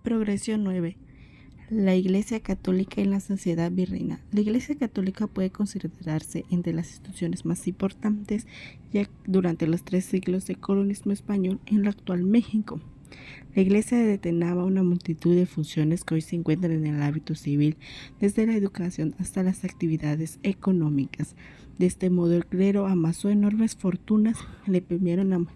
Progresión 9. La Iglesia Católica en la sociedad virreinal. La Iglesia Católica puede considerarse entre las instituciones más importantes ya durante los 3 siglos de colonialismo español en el actual México. La Iglesia detenaba una multitud de funciones que hoy se encuentran en el hábito civil, desde la educación hasta las actividades económicas. De este modo, el clero amasó enormes fortunas, le premiaron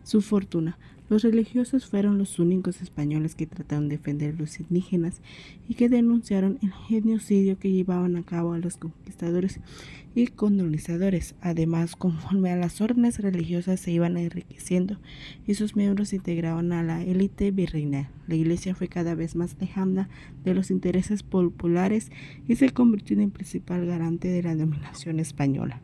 su fortuna. Los religiosos fueron los únicos españoles que trataron de defender a los indígenas y que denunciaron el genocidio que llevaban a cabo a los conquistadores y colonizadores. Además, conforme a las órdenes religiosas se iban enriqueciendo y sus miembros se integraban a la élite virreinal, la Iglesia fue cada vez más lejana de los intereses populares y se convirtió en el principal garante de la dominación española.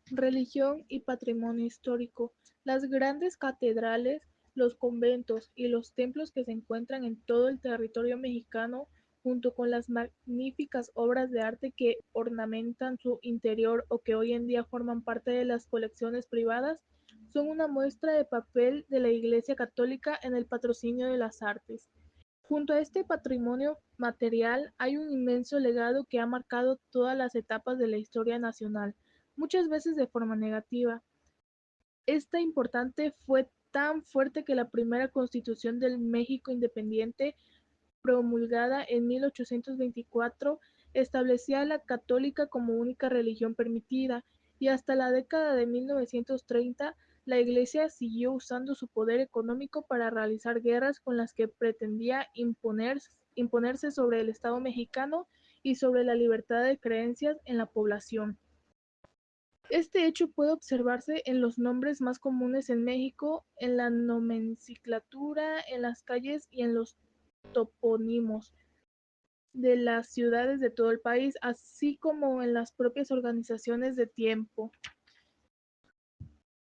Religión y patrimonio histórico. Las grandes catedrales, los conventos y los templos que se encuentran en todo el territorio mexicano, junto con las magníficas obras de arte que ornamentan su interior o que hoy en día forman parte de las colecciones privadas, son una muestra de papel de la Iglesia Católica en el patrocinio de las artes. Junto a este patrimonio material hay un inmenso legado que ha marcado todas las etapas de la historia nacional, muchas veces de forma negativa. Esta importante fue tan fuerte que la primera Constitución del México independiente, promulgada en 1824, establecía a la católica como única religión permitida, y hasta la década de 1930 la Iglesia siguió usando su poder económico para realizar guerras con las que pretendía imponerse sobre el Estado mexicano y sobre la libertad de creencias en la población. Este hecho puede observarse en los nombres más comunes en México, en la nomenclatura, en las calles y en los topónimos de las ciudades de todo el país, así como en las propias organizaciones de tiempo.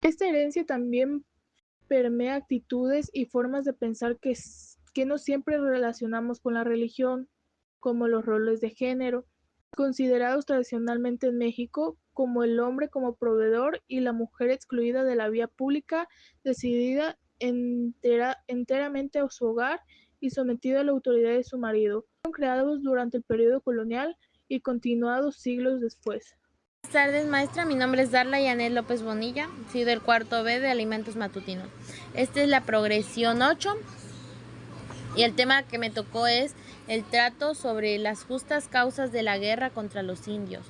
Esta herencia también permea actitudes y formas de pensar que no siempre relacionamos con la religión, como los roles de género, considerados tradicionalmente en México como el hombre como proveedor y la mujer excluida de la vida pública, decidida enteramente a su hogar y sometida a la autoridad de su marido. Fueron creados durante el periodo colonial y continuados siglos después. Buenas tardes, maestra. Mi nombre es Darla Yanet López Bonilla. Soy del cuarto B de Alimentos Matutinos. Esta es la progresión 8 y el tema que me tocó es el trato sobre las justas causas de la guerra contra los indios.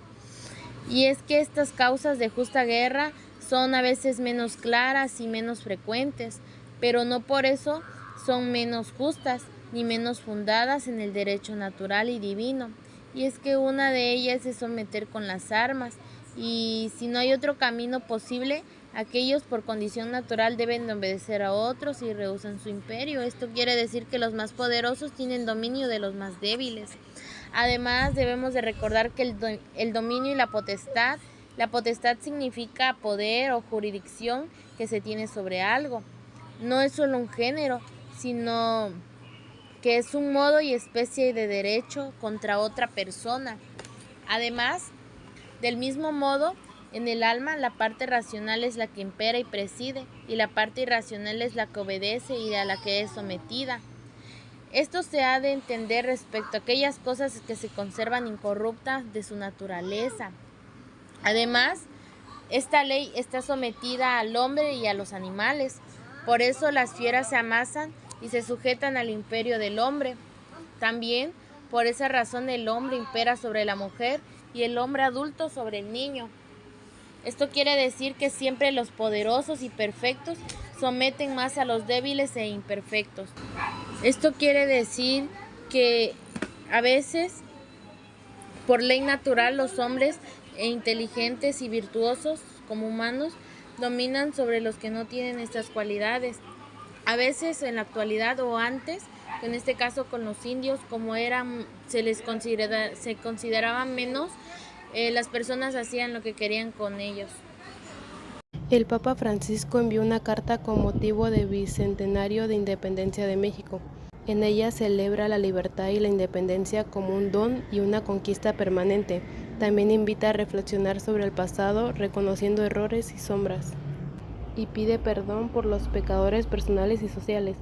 Y es que estas causas de justa guerra son a veces menos claras y menos frecuentes, pero no por eso son menos justas ni menos fundadas en el derecho natural y divino. Y es que una de ellas es someter con las armas, y si no hay otro camino posible, aquellos por condición natural deben de obedecer a otros y rehusan su imperio. Esto quiere decir que los más poderosos tienen dominio de los más débiles. Además, debemos de recordar que el dominio y la potestad significa poder o jurisdicción que se tiene sobre algo. No es solo un género, sino que es un modo y especie de derecho contra otra persona. Además, del mismo modo, en el alma la parte racional es la que impera y preside, y la parte irracional es la que obedece y a la que es sometida. Esto se ha de entender respecto a aquellas cosas que se conservan incorruptas de su naturaleza. Además, esta ley está sometida al hombre y a los animales. Por eso las fieras se amasan y se sujetan al imperio del hombre. También, por esa razón, el hombre impera sobre la mujer y el hombre adulto sobre el niño. Esto quiere decir que siempre los poderosos y perfectos someten más a los débiles e imperfectos. Esto quiere decir que a veces, por ley natural, los hombres inteligentes y virtuosos como humanos dominan sobre los que no tienen estas cualidades. A veces en la actualidad o antes, en este caso con los indios, como se consideraban menos, las personas hacían lo que querían con ellos. El Papa Francisco envió una carta con motivo del bicentenario de independencia de México. En ella celebra la libertad y la independencia como un don y una conquista permanente. También invita a reflexionar sobre el pasado, reconociendo errores y sombras, y pide perdón por los pecadores personales y sociales.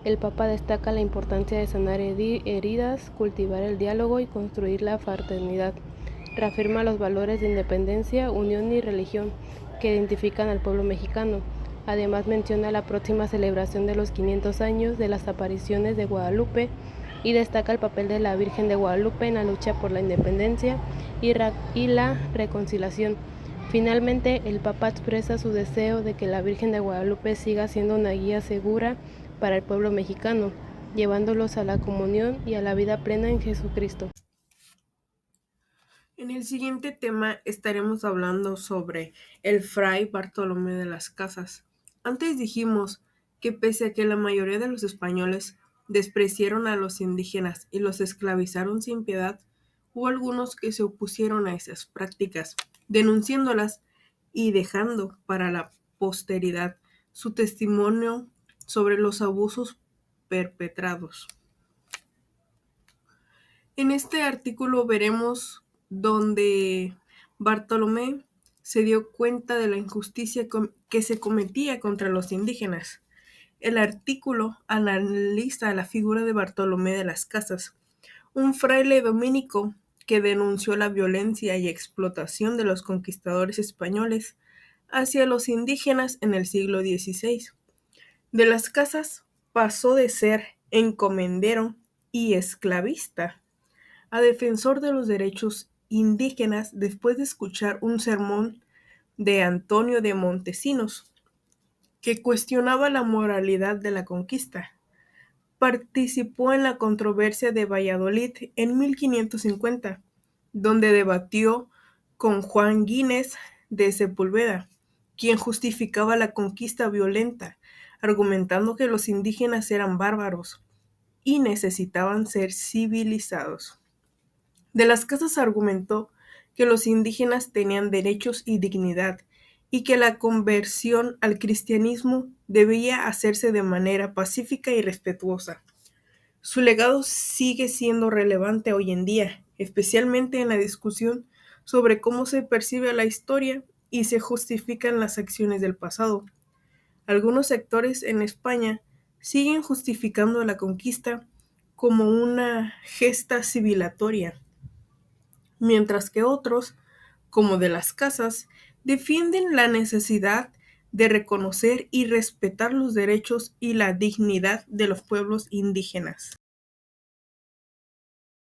El Papa destaca la importancia de sanar heridas, cultivar el diálogo y construir la fraternidad. Reafirma los valores de independencia, unión y religión que identifican al pueblo mexicano. Además menciona la próxima celebración de los 500 años de las apariciones de Guadalupe y destaca el papel de la Virgen de Guadalupe en la lucha por la independencia y la reconciliación. Finalmente, el Papa expresa su deseo de que la Virgen de Guadalupe siga siendo una guía segura para el pueblo mexicano, llevándolos a la comunión y a la vida plena en Jesucristo. En el siguiente tema estaremos hablando sobre el fray Bartolomé de las Casas. Antes dijimos que pese a que la mayoría de los españoles despreciaron a los indígenas y los esclavizaron sin piedad, hubo algunos que se opusieron a esas prácticas, denunciándolas y dejando para la posteridad su testimonio sobre los abusos perpetrados. En este artículo veremos donde Bartolomé se dio cuenta de la injusticia que se cometía contra los indígenas. El artículo analiza la figura de Bartolomé de las Casas, un fraile dominico que denunció la violencia y explotación de los conquistadores españoles hacia los indígenas en el siglo XVI. De las Casas pasó de ser encomendero y esclavista a defensor de los derechos indígenas después de escuchar un sermón de Antonio de Montesinos, que cuestionaba la moralidad de la conquista. Participó en la controversia de Valladolid en 1550, donde debatió con Juan Gines de Sepúlveda, quien justificaba la conquista violenta, argumentando que los indígenas eran bárbaros y necesitaban ser civilizados. De las Casas argumentó que los indígenas tenían derechos y dignidad y que la conversión al cristianismo debía hacerse de manera pacífica y respetuosa. Su legado sigue siendo relevante hoy en día, especialmente en la discusión sobre cómo se percibe la historia y se justifican las acciones del pasado. Algunos sectores en España siguen justificando la conquista como una gesta civilizatoria, mientras que otros, como de las Casas, defienden la necesidad de reconocer y respetar los derechos y la dignidad de los pueblos indígenas.